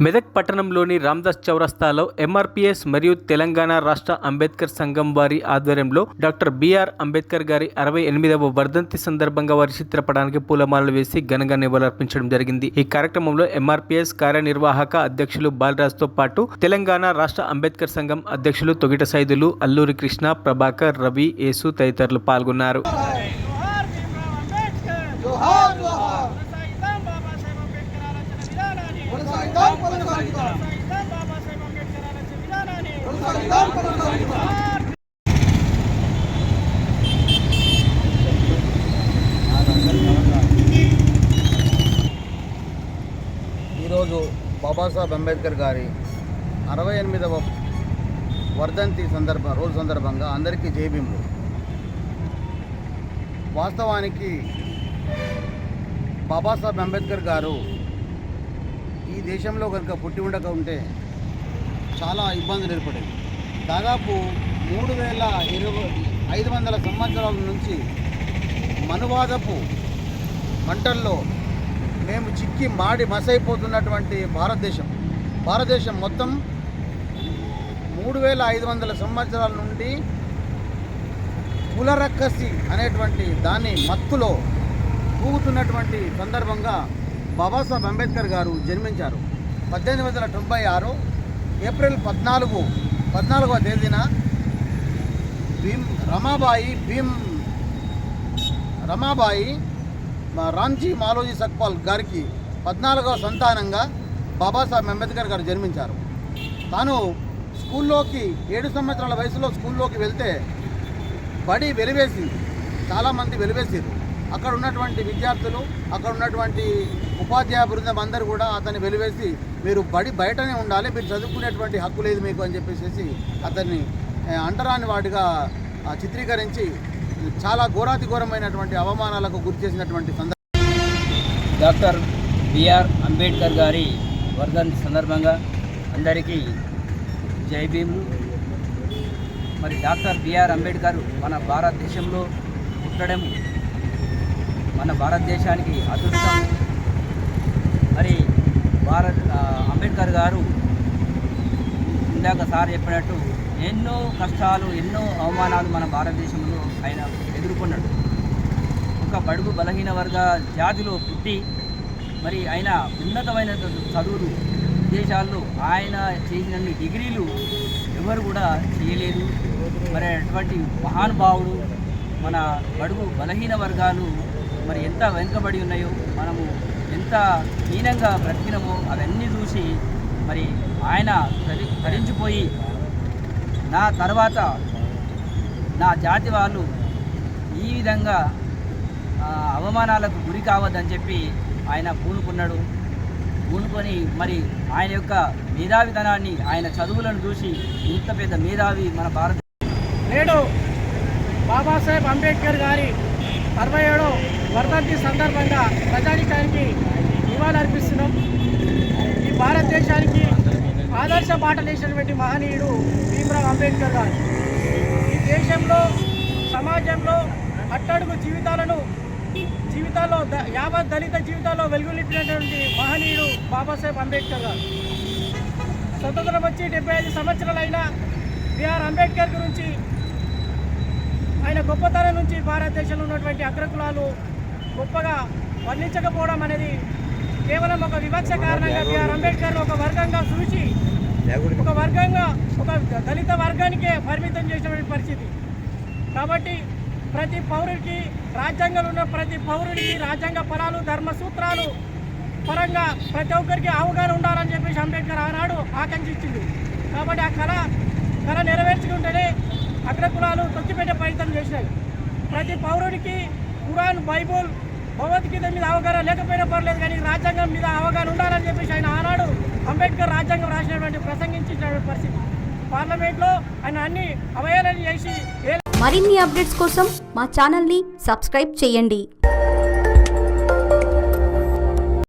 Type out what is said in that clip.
మెదక్ పట్టణంలోని రామ్దాస్ చౌరస్తాలో ఎంఆర్పీఎస్ మరియు తెలంగాణ రాష్ట్ర అంబేద్కర్ సంఘం వారి ఆధ్వర్యంలో డాక్టర్ బిఆర్ అంబేద్కర్ గారి 68వ వర్ధంతి సందర్భంగా వారి చిత్రపటానికి పూలమాలలు వేసి ఘనంగా నివాళులర్పించడం జరిగింది. ఈ కార్యక్రమంలో ఎంఆర్పీఎస్ కార్యనిర్వాహక అధ్యక్షులు బాలరాజ్తో పాటు తెలంగాణ రాష్ట్ర అంబేద్కర్ సంఘం అధ్యక్షులు తొగిట సైదులు, అల్లూరి కృష్ణ, ప్రభాకర్, రవి, యేసు తదితరులు పాల్గొన్నారు. ఈరోజు బాబాసాహెబ్ అంబేద్కర్ గారి 68వ వర్ధంతి రోజు సందర్భంగా అందరికీ జైభీములు. వాస్తవానికి బాబాసాహెబ్ అంబేద్కర్ గారు ఈ దేశంలో కనుక పుట్టి ఉండక ఉంటే చాలా ఇబ్బందులు ఏర్పడేవి. దాదాపు 3500 సంవత్సరాల నుంచి మనువాదపు మంటల్లో మేము చిక్కి మాడి మసైపోతున్నటువంటి భారతదేశం మొత్తం 3500 సంవత్సరాల నుండి కులరక్కసి అనేటువంటి దాన్ని మత్తులో ఊగుతున్నటువంటి సందర్భంగా బాబాసాహెబ్ అంబేద్కర్ గారు జన్మించారు. 1896 ఏప్రిల్ 14వ తేదీన రమాబాయి రామ్జీ మాలోజీ సక్పాల్ గారికి 14వ సంతానంగా బాబాసాహెబ్ అంబేద్కర్ గారు జన్మించారు. తాను స్కూల్లోకి 7 సంవత్సరాల వయసులో స్కూల్లోకి వెళ్తే బడి వెలివేసింది. చాలామంది వెలివేసారు. అక్కడ ఉన్నటువంటి విద్యార్థులు, అక్కడ ఉన్నటువంటి ఉపాధ్యాయ బృందం అందరూ కూడా అతన్ని వెలివేసి మీరు బయటనే ఉండాలి, మీరు చదువుకునేటువంటి హక్కు లేదు మీకు అని చెప్పేసి అతన్ని అంటరాని వాటిగా చిత్రీకరించి చాలా ఘోరమైనటువంటి అవమానాలకు గురి చేసినటువంటి సందర్భం. డాక్టర్ బిఆర్ అంబేద్కర్ గారి వర్ధంతి సందర్భంగా అందరికీ జై భీమ్. మరి డాక్టర్ బిఆర్ అంబేద్కర్ మన భారతదేశంలో పుట్టడం మన భారతదేశానికి అదృష్టం. మరి అంబేద్కర్ గారు ఇందాక సార్ చెప్పినట్టు ఎన్నో కష్టాలు, ఎన్నో అవమానాలు మన భారతదేశంలో ఆయన ఎదుర్కొన్నాడు. ఒక బడుగు బలహీన వర్గ జాతిలో పుట్టి మరి ఆయన ఉన్నతమైన చదువులు విదేశాల్లో ఆయన చేసినన్ని డిగ్రీలు ఎవరు కూడా చేయలేదు. మరి అటువంటి మహానుభావుడు మన బడుగు బలహీన వర్గాలు మరి ఎంత వెనుకబడి ఉన్నాయో, మనము ఎంత హీనంగా బ్రతికినమో అవన్నీ చూసి మరి ఆయన తరించిపోయి నా తర్వాత నా జాతి వాళ్ళు ఈ విధంగా అవమానాలకు గురి కావద్దని చెప్పి ఆయన పూనుకొని మరి ఆయన యొక్క మేధావితనాన్ని, ఆయన చదువులను చూసి ఇంత పెద్ద మేధావి మన భారత. నేడు బాబాసాహెబ్ అంబేద్కర్ గారి 67వ వర్ధంతి సందర్భంగా ప్రజానికానికి నివాళులర్పిస్తున్నాం. ఈ భారతదేశానికి ఆదర్శ బాటలేసినటువంటి మహనీయుడు భీమ్రావ్ అంబేద్కర్ గారు. ఈ దేశంలో, సమాజంలో అట్టడుగు జీవితాల్లో యావత్ దళిత జీవితాల్లో వెలుగునిచ్చినటువంటి మహనీయుడు బాబాసాహెబ్ అంబేద్కర్ గారు. స్వతంత్రం వచ్చి 75 సంవత్సరాలైన బిఆర్ అంబేద్కర్ గురించి, ఆయన గొప్పతనం నుంచి భారతదేశంలో ఉన్నటువంటి అగ్రకులాలు గొప్పగా వర్ణించకపోవడం అనేది కేవలం ఒక వివక్ష కారణంగా బిఆర్ అంబేద్కర్ ఒక వర్గంగా చూసి ఒక దళిత వర్గానికే పరిమితం చేసినటువంటి పరిస్థితి. కాబట్టి ప్రతి పౌరుడికి, రాజ్యాంగంలో ఉన్న ప్రతి పౌరుడికి రాజ్యాంగ ఫలాలు, ధర్మ సూత్రాలు పరంగా ప్రతి ఒక్కరికి అవగాహన ఉండాలని చెప్పేసి అంబేద్కర్ ఆనాడు ఆకాంక్షించింది. కాబట్టి ఆ కళ నెరవేర్చుకుంటేనే అగ్రకులాలు తొక్కిపెట్టే ప్రయత్నం చేసినాయి. ప్రతి పౌరుడికి ఖురాన్, బైబుల్, భగవద్గీత మీద అవగాహన లేకపోయినా పర్లేదు, కానీ రాజ్యాంగం మీద అవగాహన ఉండాలని చెప్పేసి ఆయన ఆనాడు అంబేద్కర్ రాజ్యాంగం రాసినటువంటి ప్రసంగించినటువంటి పరిస్థితి. పార్లమెంట్లో ఆయన అన్ని అవహేళన చేసి. మరిన్ని అప్డేట్స్ కోసం మా ఛానల్ని సబ్స్క్రైబ్ చేయండి.